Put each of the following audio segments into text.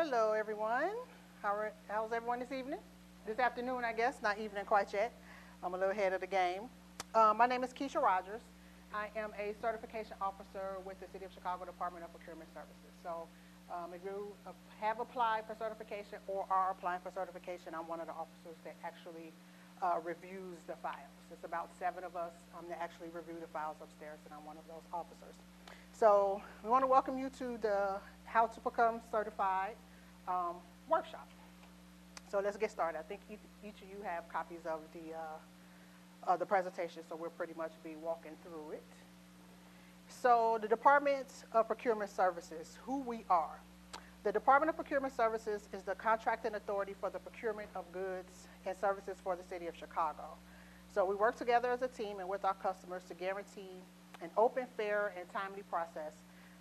Hello, everyone. How's everyone this evening? This afternoon, I guess, not evening quite yet. I'm a little ahead of the game. My name is Keisha Rogers. I am a certification officer with the City of Chicago Department of Procurement Services. So if you have applied for certification or are applying for certification, I'm one of the officers that actually reviews the files. It's about 7 of us that actually review the files upstairs, and I'm one of those officers. So we want to welcome you to the How to Become Certified workshop. So let's get started. I think each of you have copies of the presentation, so we'll pretty much be walking through it. So the Department of Procurement Services, who we are. The Department of Procurement Services is the contracting authority for the procurement of goods and services for the City of Chicago. So we work together as a team and with our customers to guarantee an open, fair, and timely process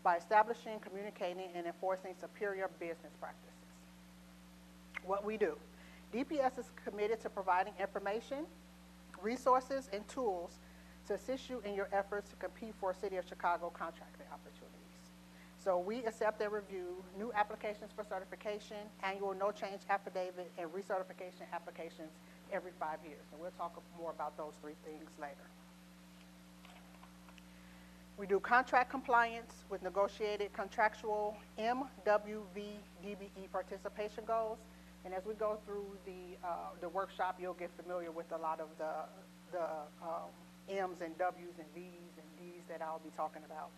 by establishing, communicating, and enforcing superior business practices. What we do. DPS is committed to providing information, resources, and tools to assist you in your efforts to compete for City of Chicago contracting opportunities. So we accept and review new applications for certification, annual no-change affidavit, and recertification applications every 5 years. And we'll talk more about those 3 things later. We do contract compliance with negotiated contractual MWVDBE participation goals. And as we go through the workshop, you'll get familiar with a lot of the M's and W's and V's and D's that I'll be talking about.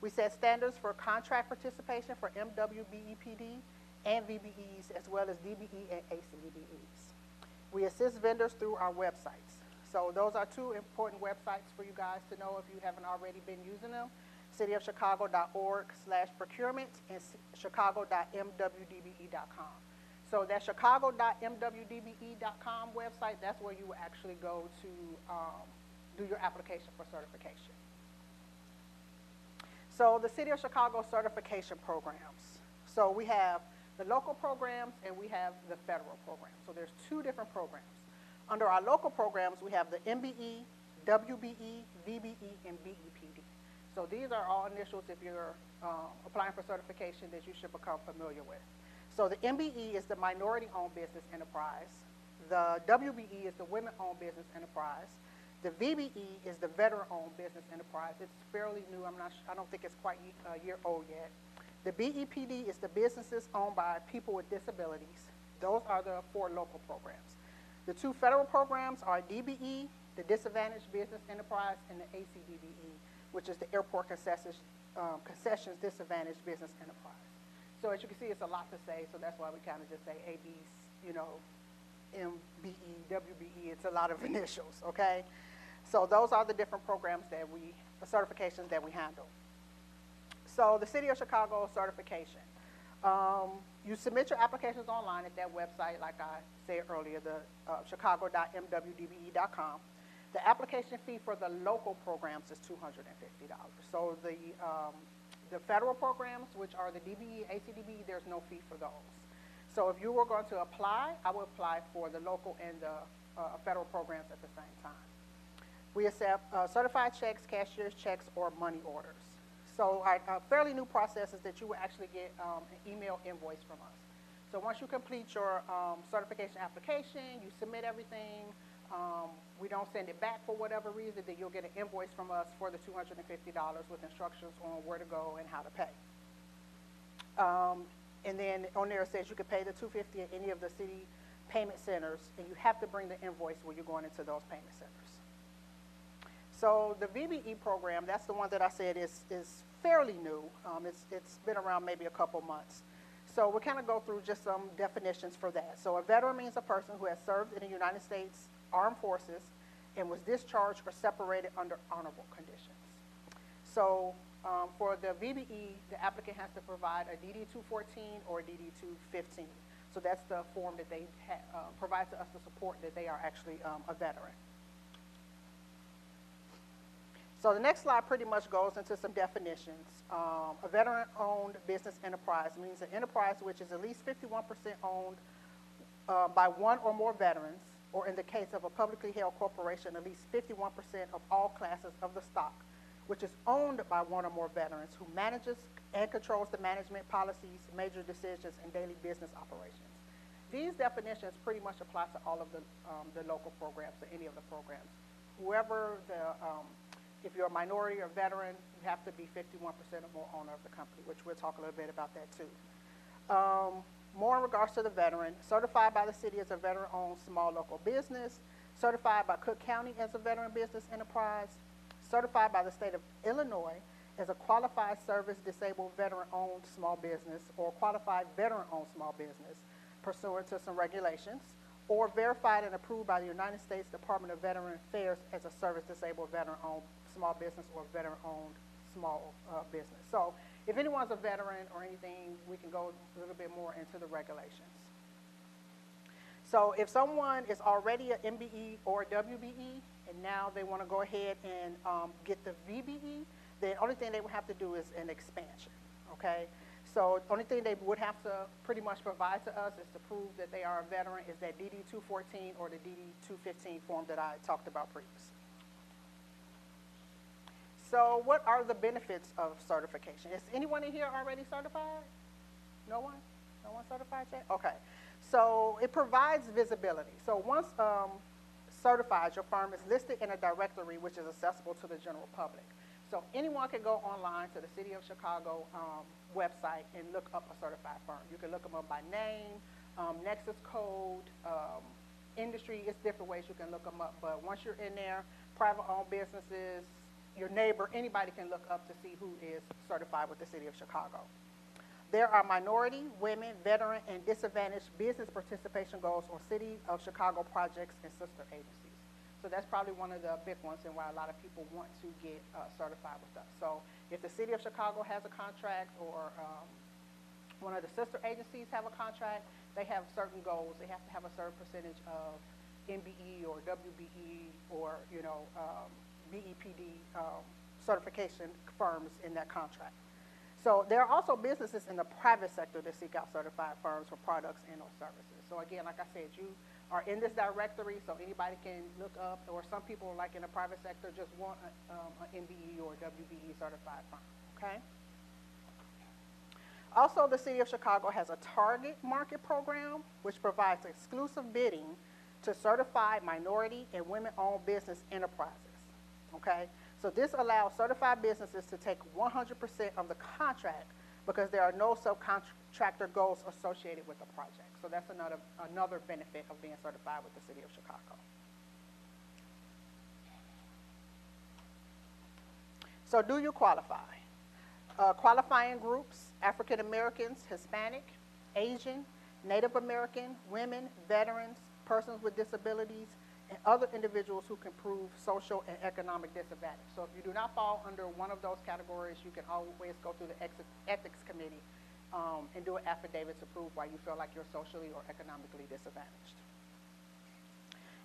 We set standards for contract participation for MWBEPD and VBEs, as well as DBE and ACDBEs. We assist vendors through our websites. So those are 2 important websites for you guys to know if you haven't already been using them: cityofchicago.org/procurement and chicago.mwdbe.com. So that chicago.mwdbe.com website, that's where you will actually go to do your application for certification. So the City of Chicago certification programs. So we have the local programs and we have the federal programs. So there's 2 different programs. Under our local programs, we have the MBE, WBE, VBE, and BEPD. So these are all initials if you're applying for certification that you should become familiar with. So the MBE is the minority-owned business enterprise. The WBE is the women-owned business enterprise. The VBE is the veteran-owned business enterprise. It's fairly new. I don't think it's quite a year old yet. The BEPD is the businesses owned by people with disabilities. Those are the 4 local programs. The 2 federal programs are DBE, the Disadvantaged Business Enterprise, and the ACDBE, which is the Airport Concessions Disadvantaged Business Enterprise. So as you can see, it's a lot to say, so that's why we kind of just say ABs, MBE, WBE. It's a lot of initials, okay? So those are the different programs the certifications that we handle. So the City of Chicago certification. You submit your applications online at that website, like I said earlier, the chicago.mwdbe.com. The application fee for the local programs is $250. So the federal programs, which are the DBE, ACDBE, there's no fee for those. So if you were going to apply, I would apply for the local and the federal programs at the same time. We accept certified checks, cashier's checks, or money orders. So our fairly new process is that you will actually get an email invoice from us. So once you complete your certification application, you submit everything, we don't send it back for whatever reason, then you'll get an invoice from us for the $250 with instructions on where to go and how to pay. And then on there it says you can pay the $250 at any of the city payment centers, and you have to bring the invoice when you're going into those payment centers. So the VBE program, that's the one that I said is fairly new. It's been around maybe a couple months. So we'll kind of go through just some definitions for that. So a veteran means a person who has served in the United States Armed Forces and was discharged or separated under honorable conditions. So for the VBE, the applicant has to provide a DD-214 or a DD-215. So that's the form that they provide to us to support that they are actually a veteran. So the next slide pretty much goes into some definitions. A veteran-owned business enterprise means an enterprise which is at least 51% owned by 1 or more veterans, or in the case of a publicly held corporation, at least 51% of all classes of the stock, which is owned by one or more veterans who manages and controls the management policies, major decisions, and daily business operations. These definitions pretty much apply to all of the local programs or any of the programs. Whoever if you're a minority or veteran, you have to be 51% or more owner of the company, which we'll talk a little bit about that too. More in regards to the veteran, certified by the city as a veteran-owned small local business, certified by Cook County as a veteran business enterprise, certified by the state of Illinois as a qualified service disabled veteran-owned small business or qualified veteran-owned small business pursuant to some regulations, or verified and approved by the United States Department of Veteran Affairs as a service disabled veteran-owned small business or veteran-owned small business. So if anyone's a veteran or anything, we can go a little bit more into the regulations. So if someone is already an MBE or a WBE, and now they want to go ahead and get the VBE, the only thing they would have to do is an expansion, okay? So the only thing they would have to pretty much provide to us is to prove that they are a veteran is that DD-214 or the DD-215 form that I talked about previously. So what are the benefits of certification? Is anyone in here already certified? No one? No one certified yet? Okay. So it provides visibility. So once certified, your firm is listed in a directory which is accessible to the general public. So anyone can go online to the City of Chicago website and look up a certified firm. You can look them up by name, nexus code, industry. It's different ways you can look them up. But once you're in there, private-owned businesses, your neighbor, anybody can look up to see who is certified with the City of Chicago. There are minority, women, veteran, and disadvantaged business participation goals on City of Chicago projects and sister agencies. So that's probably one of the big ones and why a lot of people want to get certified with us. So if the City of Chicago has a contract or one of the sister agencies have a contract, they have certain goals. They have to have a certain percentage of MBE or WBE or, you know, BEPD certification firms in that contract. So there are also businesses in the private sector that seek out certified firms for products and or services. So again, like I said, you are in this directory, so anybody can look up, or some people like in the private sector just want an MBE or WBE certified firm, okay? Also, the City of Chicago has a target market program which provides exclusive bidding to certified minority and women-owned business enterprises, okay? So this allows certified businesses to take 100% of the contract because there are no subcontractor goals associated with the project. So that's another benefit of being certified with the City of Chicago. So do you qualify? Qualifying groups: African Americans, Hispanic, Asian, Native American, women, veterans, persons with disabilities, and other individuals who can prove social and economic disadvantage. So if you do not fall under one of those categories, you can always go through the ethics committee and do an affidavit to prove why you feel like you're socially or economically disadvantaged.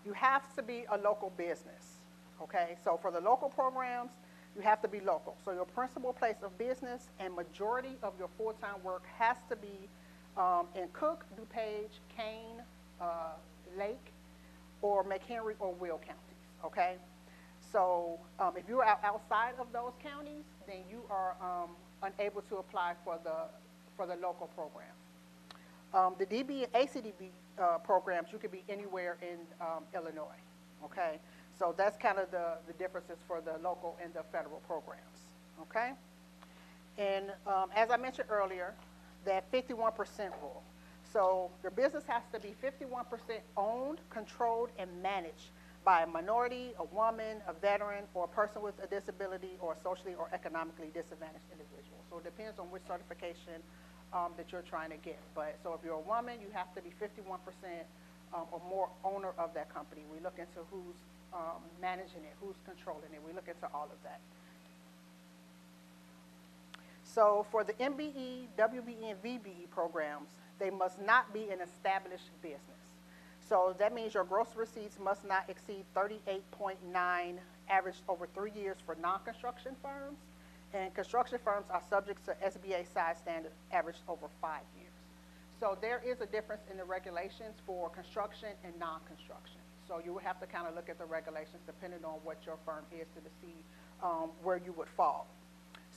You have to be a local business, okay? So for the local programs, you have to be local. So your principal place of business and majority of your full-time work has to be in Cook, DuPage, Kane, Lake, or McHenry or Will counties, okay? So if you're outside of those counties, then you are unable to apply for the local program. The DB and ACDBE programs, you could be anywhere in Illinois, okay? So that's kind of the differences for the local and the federal programs, okay? And as I mentioned earlier, that 51% rule. So your business has to be 51% owned, controlled, and managed by a minority, a woman, a veteran, or a person with a disability, or a socially or economically disadvantaged individual. So it depends on which certification that you're trying to get. But so if you're a woman, you have to be 51% or more owner of that company. We look into who's managing it, who's controlling it. We look into all of that. So for the MBE, WBE, and VBE programs, they must not be an established business. So that means your gross receipts must not exceed 38.9 averaged over 3 years for non-construction firms, and construction firms are subject to SBA size standard averaged over 5 years. So there is a difference in the regulations for construction and non-construction. So you would have to kind of look at the regulations depending on what your firm is to see where you would fall.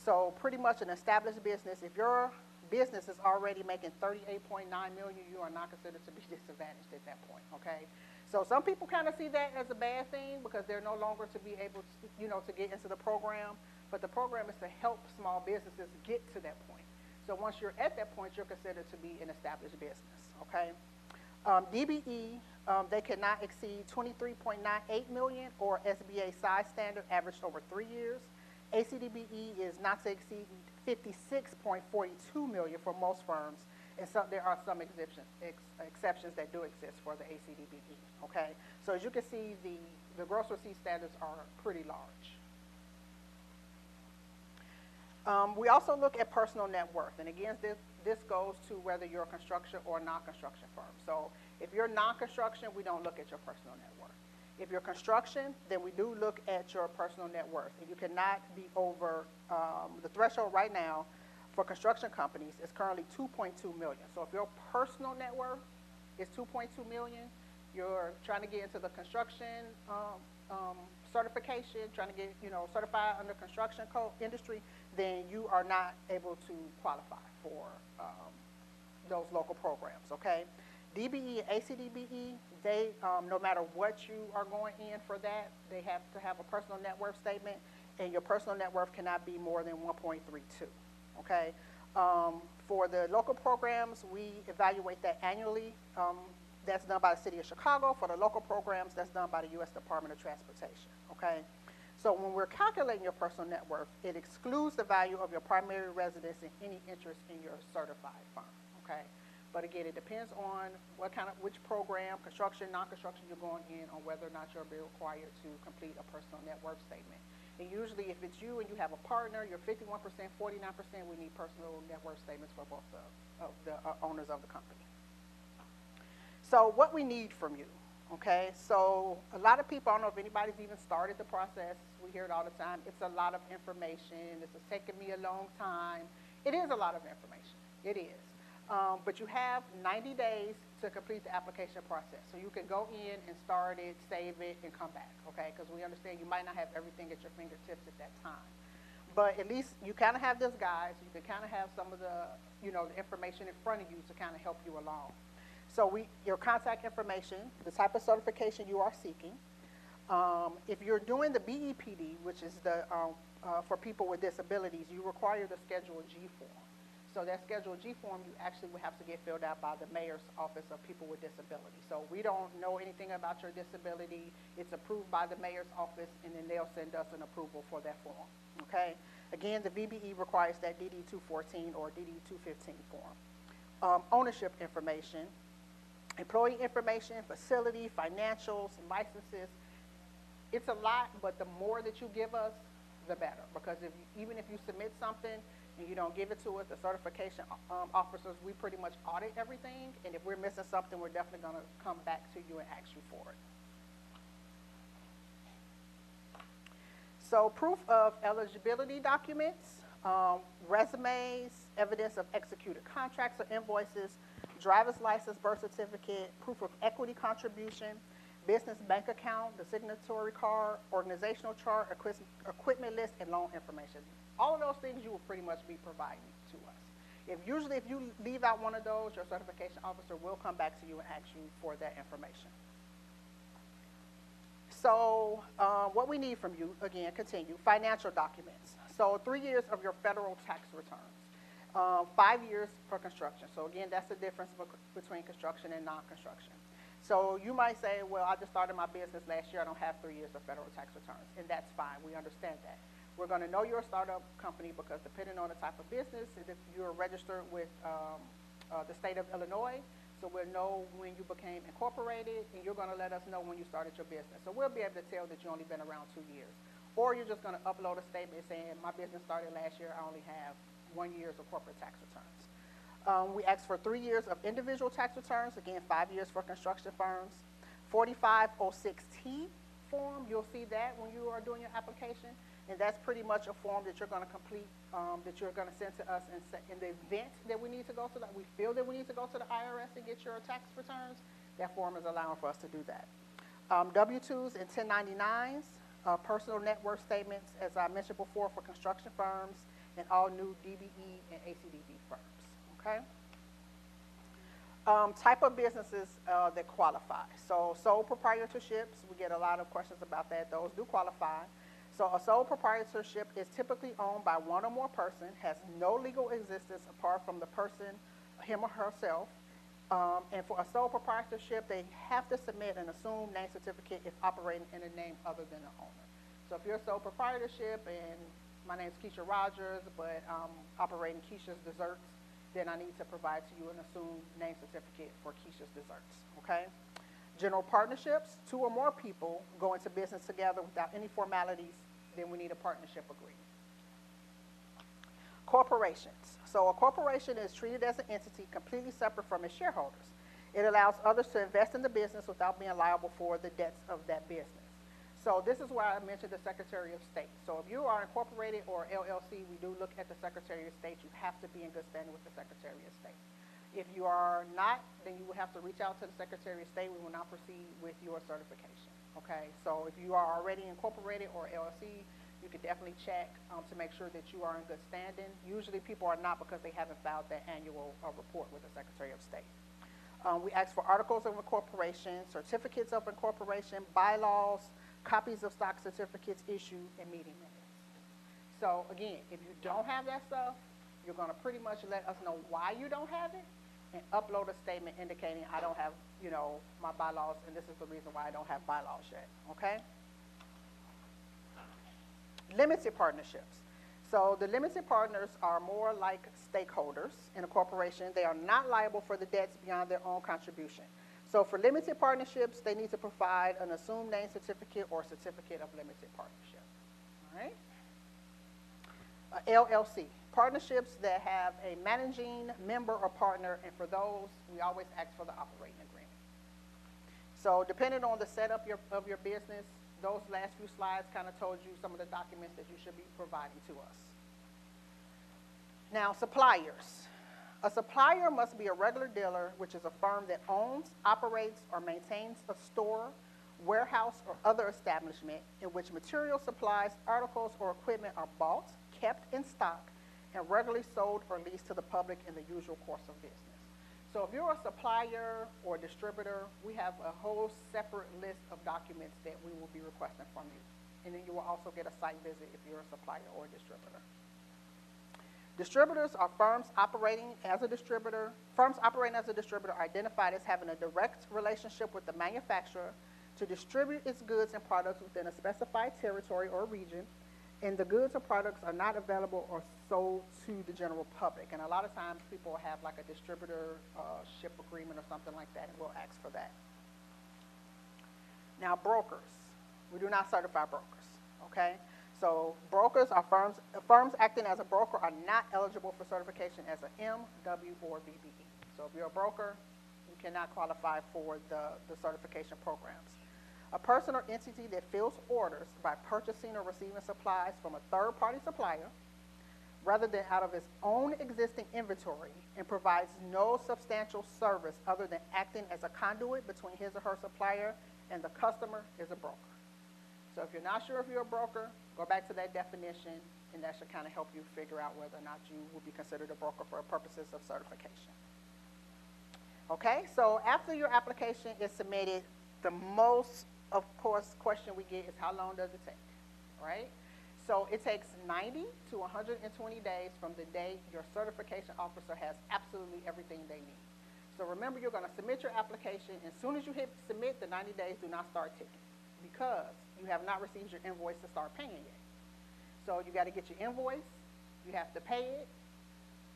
So pretty much an established business, if your business is already making $38.9 million, you are not considered to be disadvantaged at that point, okay? So some people kind of see that as a bad thing because they're no longer to be able to, to get into the program, but the program is to help small businesses get to that point. So once you're at that point, you're considered to be an established business, okay? DBE, they cannot exceed $23.98 million, or SBA size standard averaged over 3 years. ACDBE is not to exceed $56.42 million for most firms, and so there are some exceptions that do exist for the ACDBE, okay? So as you can see, the gross receipt standards are pretty large. We also look at personal net worth, and again, this goes to whether you're a construction or a non-construction firm. So if you're non-construction, we don't look at your personal net worth. If you're construction, then we do look at your personal net worth, and you cannot be over the threshold right now for construction companies is currently $2.2 million. So if your personal net worth is $2.2 million, you're trying to get into the construction certification, trying to get certified under construction code industry, then you are not able to qualify for those local programs, okay? DBE and ACDBE, they, no matter what you are going in for that, they have to have a personal net worth statement, and your personal net worth cannot be more than 1.32, okay? For the local programs, we evaluate that annually. That's done by the City of Chicago. For the local programs, that's done by the U.S. Department of Transportation, okay? So when we're calculating your personal net worth, it excludes the value of your primary residence and any interest in your certified firm, okay? But again, it depends on which program, construction, non-construction you're going in, on whether or not you'll be required to complete a personal net worth statement. And usually if it's you and you have a partner, you're 51%, 49%, we need personal net worth statements for both the owners of the company. So what we need from you, okay? So a lot of people, I don't know if anybody's even started the process. We hear it all the time. It's a lot of information. This is taking me a long time. It is a lot of information. It is. But you have 90 days to complete the application process. So you can go in and start it, save it, and come back, okay? Because we understand you might not have everything at your fingertips at that time. But at least you kind of have this guide, so you can kind of have some of the, the information in front of you to kind of help you along. So your contact information, the type of certification you are seeking. If you're doing the BEPD, which is the for people with disabilities, you require the Schedule G form. So that Schedule G form, you actually would have to get filled out by the Mayor's Office of People with Disabilities. So we don't know anything about your disability. It's approved by the Mayor's Office, and then they'll send us an approval for that form, okay? Again, the VBE requires that DD-214 or DD-215 form. Ownership information, employee information, facility, financials, licenses. It's a lot, but the more that you give us, the better. Because even if you submit something and you don't give it to us, the certification officers, we pretty much audit everything. And if we're missing something, we're definitely going to come back to you and ask you for it. So proof of eligibility documents, resumes, evidence of executed contracts or invoices, driver's license, birth certificate, proof of equity contribution, business bank account, the signatory card, organizational chart, equipment list, and loan information. All of those things you will pretty much be providing to us. Usually if you leave out one of those, your certification officer will come back to you and ask you for that information. So what we need from you, again, continue, financial documents. So 3 years of your federal tax returns. 5 years for construction. So again, that's the difference between construction and non-construction. So you might say, well, I just started my business last year. I don't have 3 years of federal tax returns. And that's fine. We understand that. We're going to know you're a startup company because depending on the type of business, if you're registered with the state of Illinois, so we'll know when you became incorporated, and you're going to let us know when you started your business. So we'll be able to tell that you've only been around 2 years. Or you're just going to upload a statement saying, my business started last year. I only have 1 year of corporate tax returns. We ask for 3 years of individual tax returns, again, 5 years for construction firms. 4506T form, you'll see that when you are doing your application, and that's pretty much a form that you're going to complete, that you're going to send to us in the event that we need to go to, we feel that we need to go to the IRS and get your tax returns. That form is allowing for us to do that. W-2s and 1099s, personal net worth statements, as I mentioned before, for construction firms and all new DBE and ACDBE firms, okay? Type of businesses that qualify. So sole proprietorships, we get a lot of questions about that. Those do qualify. So a sole proprietorship is typically owned by one or more person, has no legal existence apart from the person, him or herself. And for a sole proprietorship, they have to submit an assumed name certificate if operating in a name other than the owner. So if you're a sole proprietorship and my name is Keisha Rogers, but I'm operating Keisha's Desserts, then I need to provide to you an assumed name certificate for Keisha's Desserts, okay? General partnerships, 2 or more people go into business together without any formalities, then we need a partnership agreement. Corporations. So a corporation is treated as an entity completely separate from its shareholders. It allows others to invest in the business without being liable for the debts of that business. So this is why I mentioned the Secretary of State. So if you are incorporated or LLC, we do look at the Secretary of State. You have to be in good standing with the Secretary of State. If you are not, then you will have to reach out to the Secretary of State. We will not proceed with your certification, okay? So if you are already incorporated or LLC, you could definitely check to make sure that you are in good standing. Usually people are not because they haven't filed their annual report with the Secretary of State. We ask for articles of incorporation, certificates of incorporation, bylaws, copies of stock certificates issued, and meeting minutes. So again, if you don't have that stuff, you're going to pretty much let us know why you don't have it and upload a statement indicating I don't have, you know, my bylaws, and this is the reason why I don't have bylaws yet, okay? Limited partnerships. So the limited partners are more like stakeholders in a corporation. They are not liable for the debts beyond their own contribution. So for limited partnerships, they need to provide an assumed name certificate or certificate of limited partnership, all right? LLC, partnerships that have a managing member or partner, and for those, we always ask for the operating agreement. So depending on the setup of your business, those last few slides kind of told you some of the documents that you should be providing to us. Now, suppliers. A supplier must be a regular dealer, which is a firm that owns, operates, or maintains a store, warehouse, or other establishment in which material, supplies, articles, or equipment are bought, kept in stock, and regularly sold or leased to the public in the usual course of business. So if you're a supplier or a distributor, we have a whole separate list of documents that we will be requesting from you. And then you will also get a site visit if you're a supplier or a distributor. Distributors are firms operating as a distributor. Firms operating as a distributor are identified as having a direct relationship with the manufacturer to distribute its goods and products within a specified territory or region, and the goods or products are not available or sold to the general public. And a lot of times people have like a distributorship agreement or something like that, and we'll ask for that. Now, brokers. We do not certify brokers, okay? So brokers are firms acting as a broker are not eligible for certification as an M, W, or BBE. So if you're a broker, you cannot qualify for the certification programs. A person or entity that fills orders by purchasing or receiving supplies from a third-party supplier rather than out of its own existing inventory and provides no substantial service other than acting as a conduit between his or her supplier and the customer is a broker. So if you're not sure if you're a broker, go back to that definition, and that should kind of help you figure out whether or not you will be considered a broker for purposes of certification. Okay, so after your application is submitted, the most, of course, question we get is how long does it take, right? So it takes 90 to 120 days from the day your certification officer has absolutely everything they need. So remember, you're going to submit your application. As soon as you hit submit, the 90 days do not start ticking because you have not received your invoice to start paying yet. So you got to get your invoice, you have to pay it,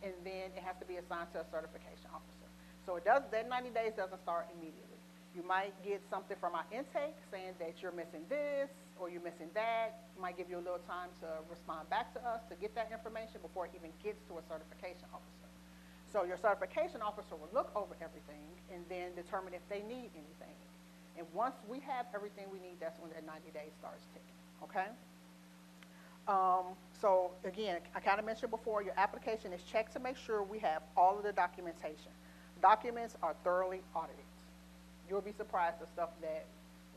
and then it has to be assigned to a certification officer. So that 90 days doesn't start immediately. You might get something from our intake saying that you're missing this or you're missing that. It might give you a little time to respond back to us to get that information before it even gets to a certification officer. So your certification officer will look over everything and then determine if they need anything. And once we have everything we need, that's when that 90 days starts ticking, okay? So again, I kind of mentioned before, your application is checked to make sure we have all of the documentation. Documents are thoroughly audited. You'll be surprised at stuff that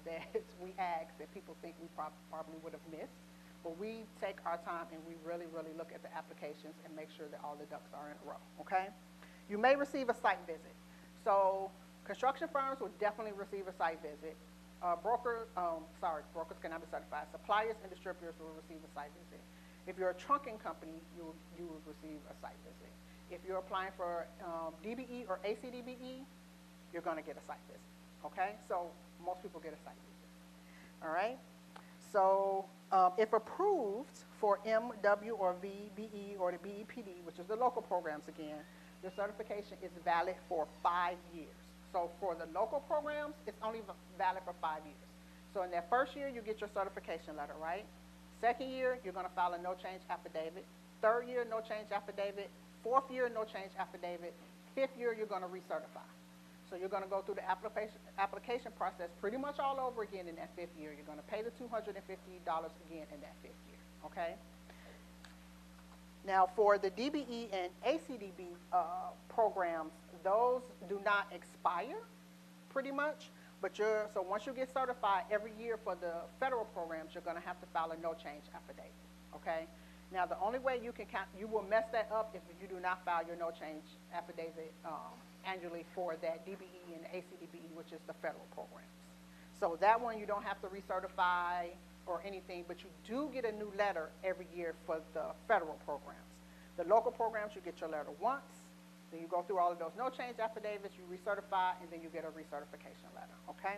that we ask that people think we probably would have missed. But we take our time and we really, really look at the applications and make sure that all the ducks are in a row, okay? You may receive a site visit. So construction firms will definitely receive a site visit. Brokers cannot be certified. Suppliers and distributors will receive a site visit. If you're a trunking company, you will receive a site visit. If you're applying for DBE or ACDBE, you're going to get a site visit, okay? So most people get a site visit, all right? So if approved for MW or VBE or the BEPD, which is the local programs again, your certification is valid for 5 years. So for the local programs, it's only valid for 5 years. So in that first year, you get your certification letter, right? Second year, you're going to file a no change affidavit. Third year, no change affidavit. Fourth year, no change affidavit. Fifth year, you're going to recertify. So you're going to go through the application process pretty much all over again in that fifth year. You're going to pay the $250 again in that fifth year, okay? Now for the DBE and ACDBE programs, those do not expire pretty much, but so once you get certified every year for the federal programs, you're going to have to file a no change affidavit, okay? Now the only way you will mess that up if you do not file your no change affidavit annually for that DBE and ACDBE, which is the federal programs. So that one you don't have to recertify or anything, but you do get a new letter every year for the federal programs. The local programs, you get your letter once, then you go through all of those no change affidavits, you recertify, and then you get a recertification letter, okay?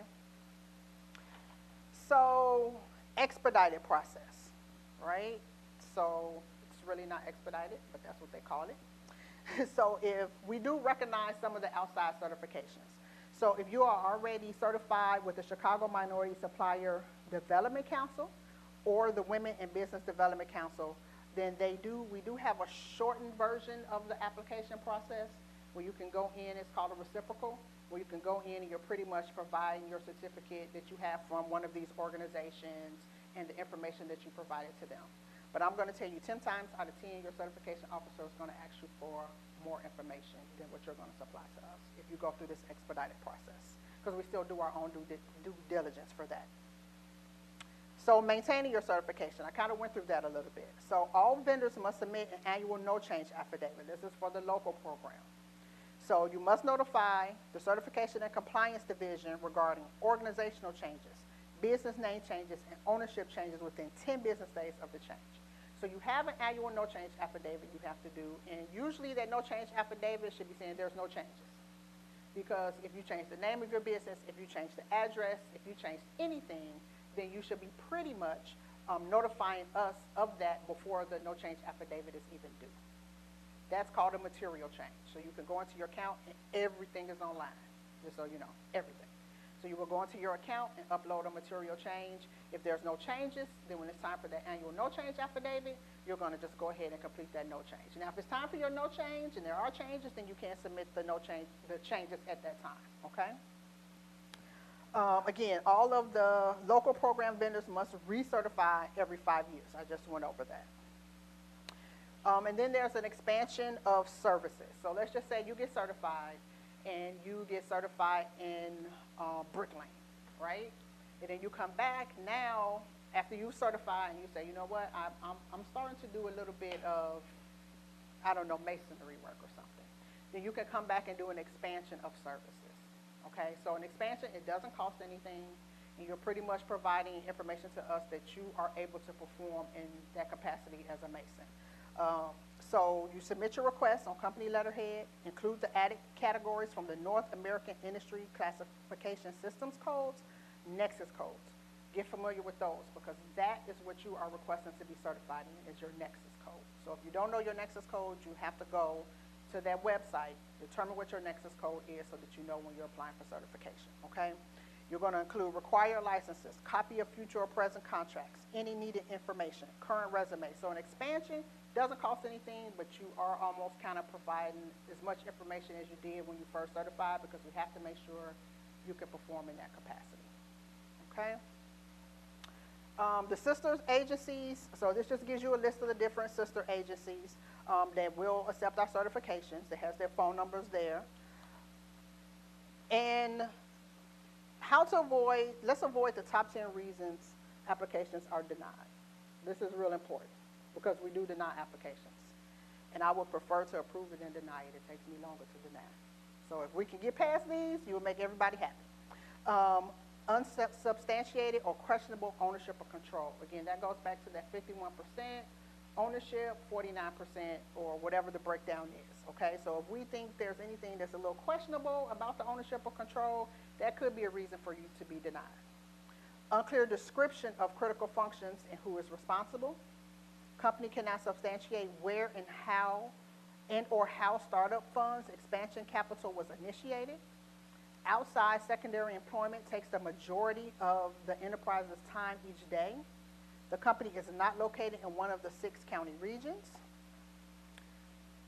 So expedited process, right? So it's really not expedited, but that's what they call it. So if we do recognize some of the outside certifications. So if you are already certified with the Chicago Minority Supplier Development Council or the Women in Business Development Council, then we do have a shortened version of the application process where you can go in, it's called a reciprocal, where you can go in and you're pretty much providing your certificate that you have from one of these organizations and the information that you provided to them. But I'm going to tell you 10 times out of 10, your certification officer is going to ask you for more information than what you're going to supply to us if you go through this expedited process, because we still do our own due diligence for that. So maintaining your certification, I kind of went through that a little bit. So all vendors must submit an annual no change affidavit. This is for the local program. So you must notify the Certification and Compliance Division regarding organizational changes, business name changes, and ownership changes within 10 business days of the change. So you have an annual no change affidavit you have to do, and usually that no change affidavit should be saying there's no changes. Because if you change the name of your business, if you change the address, if you change anything, then you should be pretty much notifying us of that before the no change affidavit is even due. That's called a material change. So you can go into your account and everything is online, just so you know, everything. So you will go into your account and upload a material change. If there's no changes, then when it's time for that annual no change affidavit, you're going to just go ahead and complete that no change. Now, if it's time for your no change and there are changes, then you can submit the changes at that time, okay? Again, all of the local program vendors must recertify every 5 years. I just went over that. And then there's an expansion of services. So let's just say you get certified and you get certified in bricklaying, right? And then you come back now after you certify and you say, you know what, I'm starting to do a little bit of, I don't know, masonry work or something. Then you can come back and do an expansion of services. Okay, so an expansion, it doesn't cost anything, and you're pretty much providing information to us that you are able to perform in that capacity as a mason. So you submit your request on company letterhead, include the added categories from the North American Industry Classification Systems codes, Nexus codes. Get familiar with those, because that is what you are requesting to be certified in, is your Nexus code. So if you don't know your Nexus code, you have to go to that website, determine what your Nexus code is so that you know when you're applying for certification, okay? You're going to include required licenses, copy of future or present contracts, any needed information, current resume. So an expansion doesn't cost anything, but you are almost kind of providing as much information as you did when you first certified, because we have to make sure you can perform in that capacity, okay? The sister agencies, so this just gives you a list of the different sister agencies that will accept our certifications. That has their phone numbers there. And let's avoid the top 10 reasons applications are denied. This is real important because we do deny applications. And I would prefer to approve it than deny it. It takes me longer to deny. So if we can get past these, you will make everybody happy. Unsubstantiated or questionable ownership or control. Again, that goes back to that 51% ownership, 49%, or whatever the breakdown is, okay? So if we think there's anything that's a little questionable about the ownership or control, that could be a reason for you to be denied. Unclear description of critical functions and who is responsible. Company cannot substantiate where and or how startup funds, expansion capital was initiated. Outside secondary employment takes the majority of the enterprise's time each day. The company is not located in one of the 6 county regions.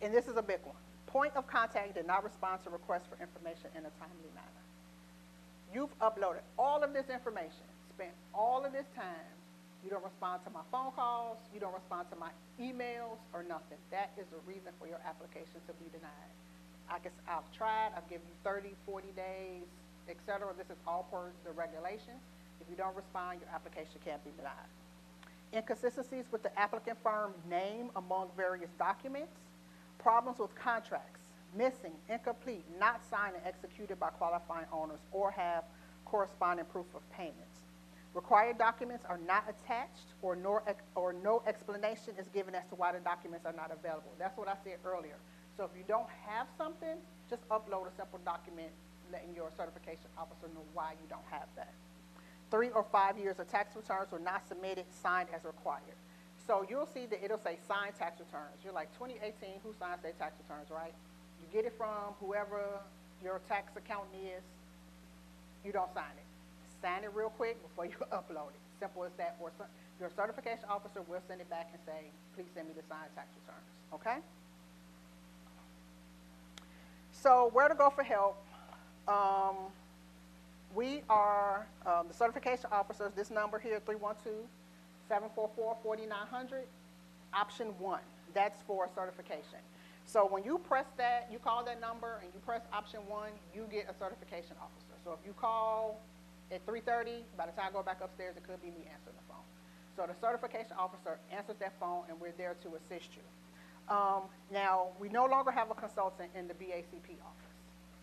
And this is a big one. Point of contact did not respond to requests for information in a timely manner. You've uploaded all of this information, spent all of this time. You don't respond to my phone calls. You don't respond to my emails or nothing. That is a reason for your application to be denied. I've tried. I've given you 30, 40 days, et cetera. This is all per the regulations. If you don't respond, your application can't be denied. Inconsistencies with the applicant firm name among various documents. Problems with contracts, missing, incomplete, not signed and executed by qualifying owners or have corresponding proof of payments. Required documents are not attached or no explanation is given as to why the documents are not available. That's what I said earlier. So if you don't have something, just upload a simple document letting your certification officer know why you don't have that. 3 or 5 years of tax returns were not submitted, signed as required. So you'll see that it'll say signed tax returns. You're like, 2018, who signs their tax returns, right? You get it from whoever your tax accountant is, you don't sign it. Sign it real quick before you upload it. Simple as that. Or your certification officer will send it back and say, please send me the signed tax returns, okay? So where to go for help? We are the certification officers, this number here, 312-744-4900, option 1. That's for certification. So when you press that, you call that number and you press option 1, you get a certification officer. So if you call at 3:30, by the time I go back upstairs, it could be me answering the phone. So the certification officer answers that phone and we're there to assist you. Now, we no longer have a consultant in the BACP office.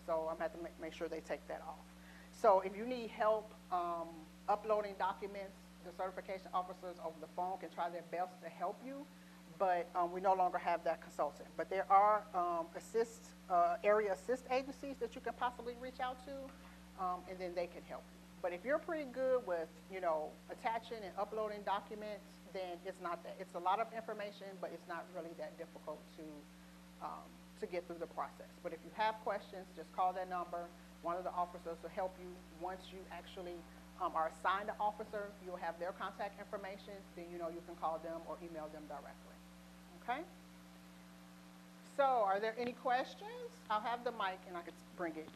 So I'm going to have to make sure they take that off. So if you need help uploading documents, the certification officers over the phone can try their best to help you, but we no longer have that consultant. But there are area assist agencies that you can possibly reach out to, and then they can help you. But if you're pretty good with, attaching and uploading documents, then it's not that. It's a lot of information, but it's not really that difficult to get through the process. But if you have questions, just call that number. One of the officers will help you. Once you actually are assigned an officer, you'll have their contact information. Then you can call them or email them directly. Okay? So are there any questions? I'll have the mic and I can bring it.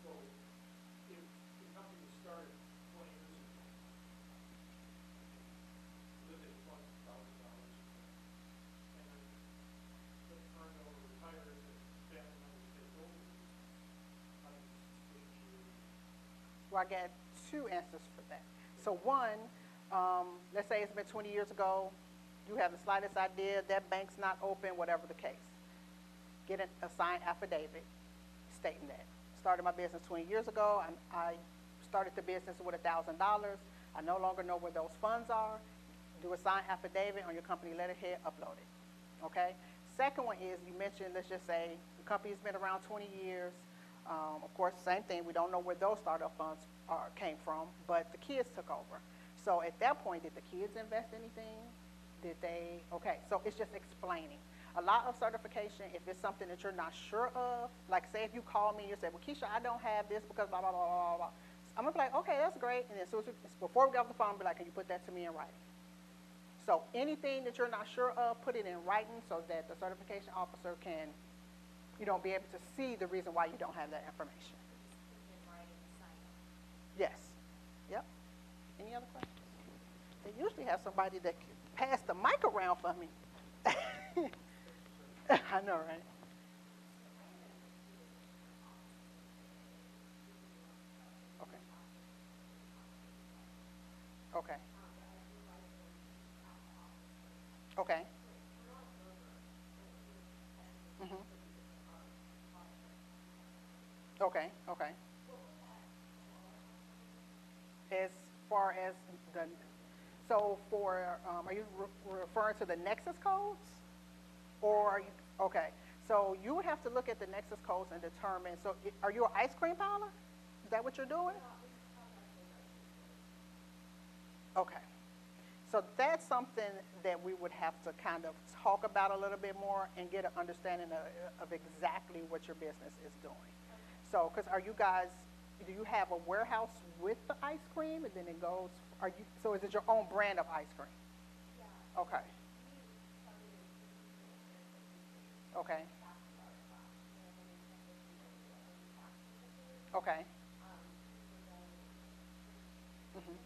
So if the company was started 20 years ago, lived at $20,000, and then the turnover retires and family members take over, how do you substantiate? Well, I got 2 answers for that. So one, let's say it's been 20 years ago, you have the slightest idea, that bank's not open, whatever the case. Get a signed affidavit stating that. Started my business 20 years ago. I started the business with $1,000. I no longer know where those funds are. Do a signed affidavit on your company letterhead, upload it. Okay? Second one is, you mentioned, let's just say, the company's been around 20 years. Of course, same thing. We don't know where those startup funds came from, but the kids took over. So at that point, did the kids invest anything? Did they? Okay, so it's just explaining. A lot of certification, if it's something that you're not sure of, like say if you call me and you say, well, Keisha, I don't have this because blah, blah, blah, blah, blah. I'm going to be like, okay, that's great. And then before we get off the phone, I'll be like, can you put that to me in writing? So anything that you're not sure of, put it in writing so that the certification officer can, be able to see the reason why you don't have that information. In writing Yes. Yep. Any other questions? They usually have somebody that can pass the mic around for me. I know, right? Okay. Okay. Okay. Mhm. Okay. Okay. As far as the, so for, are you referring to the Nexus codes? Or, are you, okay. So you would have to look at the Nexus codes and determine, so are you an ice cream parlor? Is that what you're doing? Okay. So that's something that we would have to kind of talk about a little bit more and get an understanding of exactly what your business is doing. So, because are you guys, do you have a warehouse with the ice cream and then it goes, are you, so is it your own brand of ice cream? Yeah. Okay. Okay. Okay. Mhm.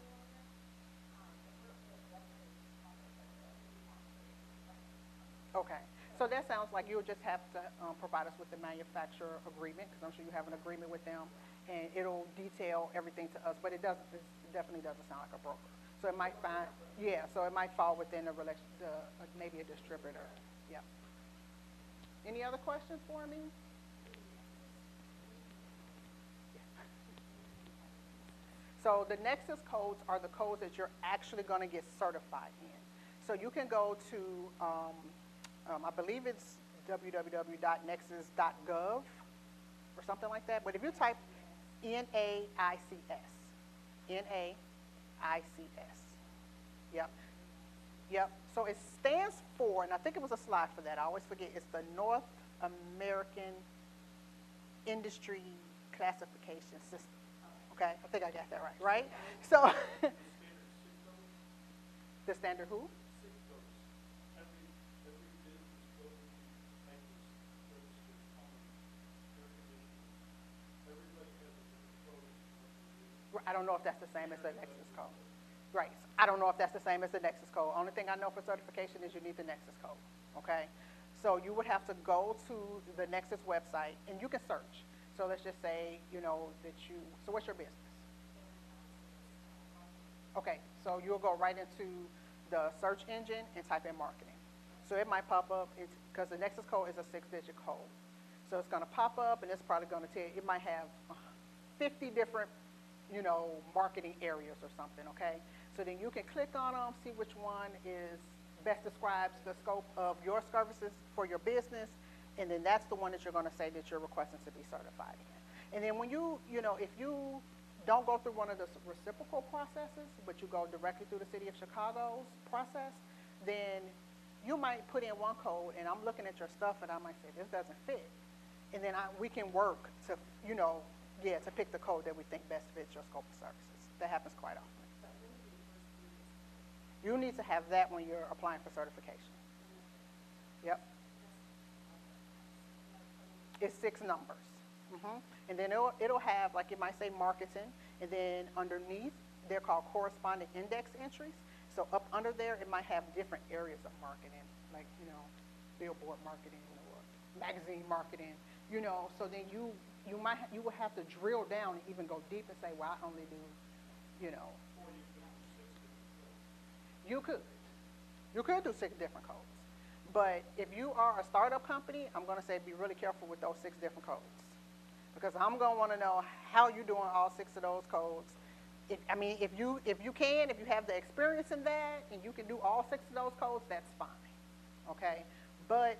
Okay. So that sounds like you'll just have to provide us with the manufacturer agreement, because I'm sure you have an agreement with them, and it'll detail everything to us. But it doesn't. It definitely doesn't sound like a broker. So it might find, yeah. So it might fall within maybe a distributor. Yeah. Any other questions for me? So the Nexus codes are the codes that you're actually going to get certified in. So you can go to, I believe it's www.nexus.gov or something like that. But if you type NAICS, NAICS, yep, yep. So it stands for, and I think it was a slide for that. I always forget. It's the North American Industry Classification System. Okay, I think I got that right, right? So, the standard who? Every business building type is registered common air conditioning. Everybody has a different code. I don't know if that's the same as the Nexus code. Right. I don't know if that's the same as the Nexus code. Only thing I know for certification is you need the Nexus code. Okay. So you would have to go to the Nexus website and you can search. So let's just say, you know, so what's your business? Okay, so you'll go right into the search engine and type in marketing. So it might pop up, because the Nexus code is a 6-digit code. So it's going to pop up, and it's probably going to tell you, it might have 50 different, you know, marketing areas or something, okay? So then you can click on them, see which one best describes the scope of your services for your business, and then that's the one that you're going to say that you're requesting to be certified in. And then when you know, if you don't go through one of the reciprocal processes, but you go directly through the City of Chicago's process, then you might put in one code, and I'm looking at your stuff, and I might say, this doesn't fit. And then we can work to, you know, to pick the code that we think best fits your scope of services. That happens quite often. You need to have that when you're applying for certification. Yep. It's 6 numbers. And then it'll have, like it might say marketing, and then underneath, they're called corresponding index entries. So up under there, it might have different areas of marketing, like, you know, billboard marketing or magazine marketing, you know. So then you will have to drill down and even go deep and say, well, I only do, you know. Or you could do 6 different codes. You could do 6 different codes. But if you are a startup company, I'm going to say be really careful with those 6 different codes. Because I'm going to want to know how you're doing all 6 of those codes. If you have the experience in that and you can do all 6 of those codes, that's fine, okay? But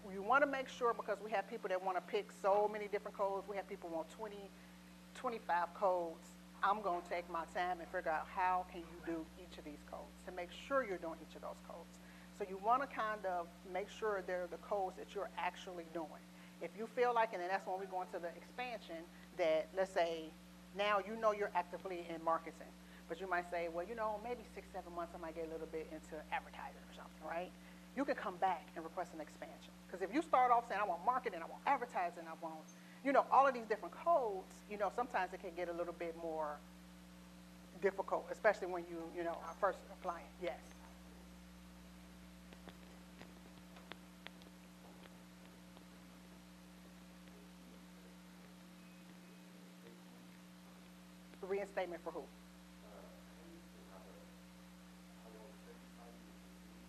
you want to make sure, because we have people that want to pick so many different codes. We have people who want 20, 25 codes. I'm going to take my time and figure out how can you do each of these codes to make sure you're doing each of those codes. So you want to kind of make sure they're the codes that you're actually doing. If you feel like, and then that's when we go into the expansion, that let's say now you know you're actively in marketing, but you might say, well, you know, maybe 6, 7 months I might get a little bit into advertising or something, right? You can come back and request an expansion. Because if you start off saying, I want marketing, I want advertising, I want, you know, all of these different codes, you know, sometimes it can get a little bit more difficult, especially when you know, are first applying, yes. Reinstatement for who?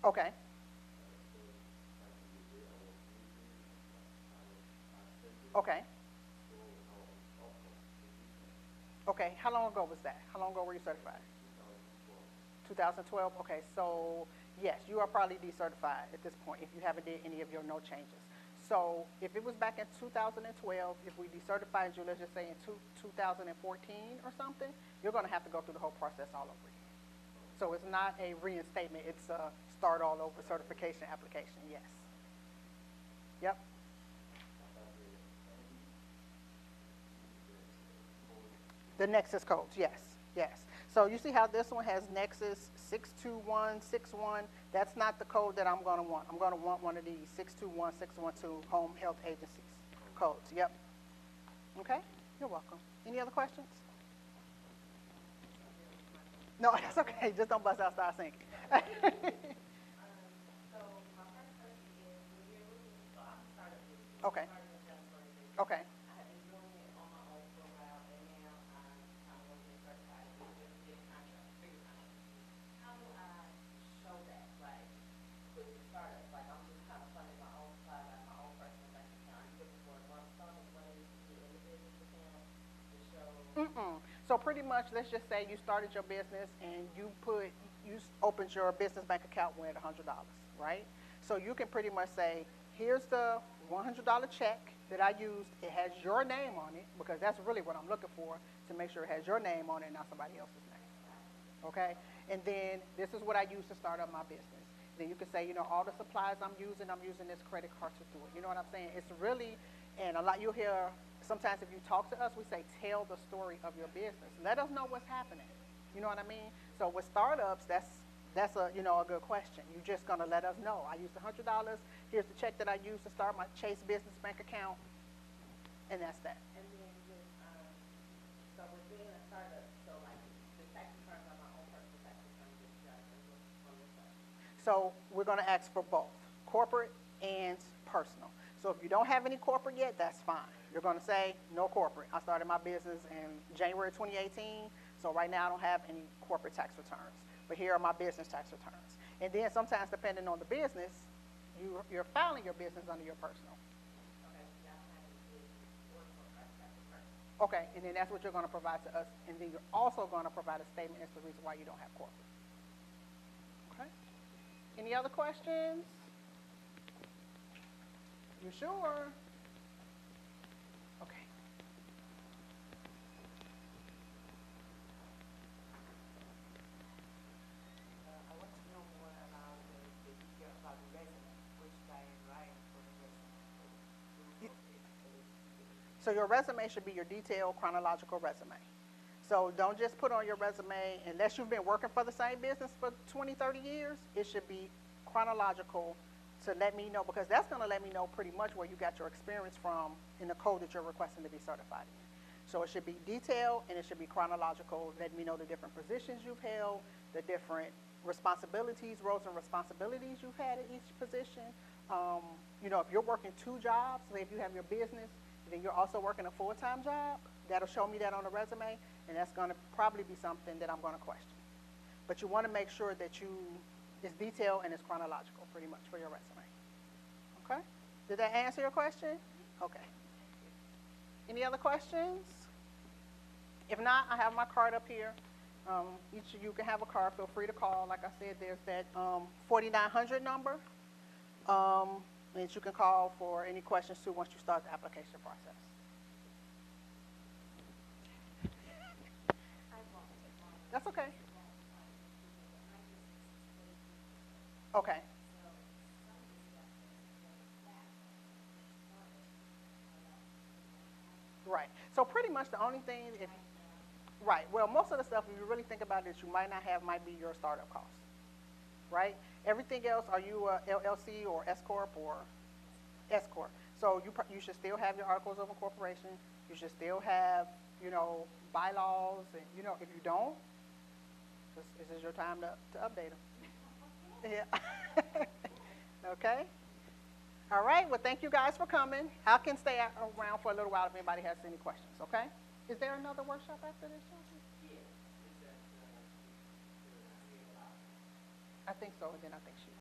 Okay. Okay. Okay, how long ago was that? How long ago were you certified? 2012. Okay, so yes, you are probably decertified at this point if you haven't did any of your no changes. So if it was back in 2012, if we decertified you, let's just say in 2014 or something, you're going to have to go through the whole process all over again. So it's not a reinstatement, it's a start all over certification application, yes. Yep. The Nexus codes, yes, yes. So you see how this one has Nexus 62161? That's not the code that I'm going to want. I'm going to want one of these 621612 Home Health Agencies codes. Yep. Okay, you're welcome. Any other questions? No, that's okay. Just don't bust out, start singing. So my first question is, when you're looking, so I'm a startup business. Okay. Starting a self-startup business. Okay. I have been doing it on my own for a while, and now I'm kind of want to get certified with different contracts, bigger contracts. How do I show that? Like, with the startup, like I'm just kind of funding my own supply, like my own personal bank account. Are you looking for a lump sum of money to get in the business account to show? So pretty much, let's just say you started your business and you opened your business bank account with $100, right? So you can pretty much say, here's the $100 check that I used. It has your name on it, because that's really what I'm looking for, to make sure it has your name on it, not somebody else's name. Okay? And then this is what I use to start up my business. Then you can say, you know, all the supplies I'm using this credit card to do it. You know what I'm saying? It's really, and a lot you'll hear, sometimes if you talk to us, we say, tell the story of your business. Let us know what's happening. You know what I mean? So with startups, that's a, you know, a good question. You're just going to let us know. I used $100. Here's the check that I used to start my Chase business bank account. And that's that. And then with, so with being a startup, so like the tax returns are my own personal tax returns that you guys are looking on this side. So we're going to ask for both, corporate and personal. So if you don't have any corporate yet, that's fine. You're going to say, no corporate. I started my business in January 2018, so right now I don't have any corporate tax returns. But here are my business tax returns. And then sometimes, depending on the business, you're filing your business under your personal. Okay, so y'all have any business or corporate tax returns. Okay, and then that's what you're going to provide to us. And then you're also going to provide a statement as to the reason why you don't have corporate. Okay? Any other questions? You sure? Okay. I want to know more about the detail about the resume, which I am writing for the resume. So your resume should be your detailed chronological resume. So don't just put on your resume, unless you've been working for the same business for 20, 30 years, it should be chronological to let me know, because that's going to let me know pretty much where you got your experience from in the code that you're requesting to be certified in. So it should be detailed and it should be chronological, letting me know the different positions you've held, the different responsibilities, roles and responsibilities you've had at each position. You know, if you're working 2 jobs, say if you have your business, then you're also working a full-time job, that'll show me that on the resume, and that's going to probably be something that I'm going to question. But you want to make sure that it's detailed and it's chronological pretty much for your resume. Okay? Did that answer your question? Okay. Any other questions? If not, I have my card up here. Each of you can have a card. Feel free to call. Like I said, there's that 4900 number that you can call for any questions too once you start the application process. That's okay. Okay. Right. So pretty much the only thing, right, well, most of the stuff, if you really think about it, you might not have might be your startup costs, right? Everything else, are you a LLC or S Corp or S Corp? So you should still have your articles of incorporation. You should still have, you know, bylaws, and you know, if you don't, This is your time to update them. Yeah. Okay. All right. Well, thank you guys for coming. I can stay around for a little while if anybody has any questions. Okay. Is there another workshop after this, Chelsea? Yes, is that, I think so. And then I think she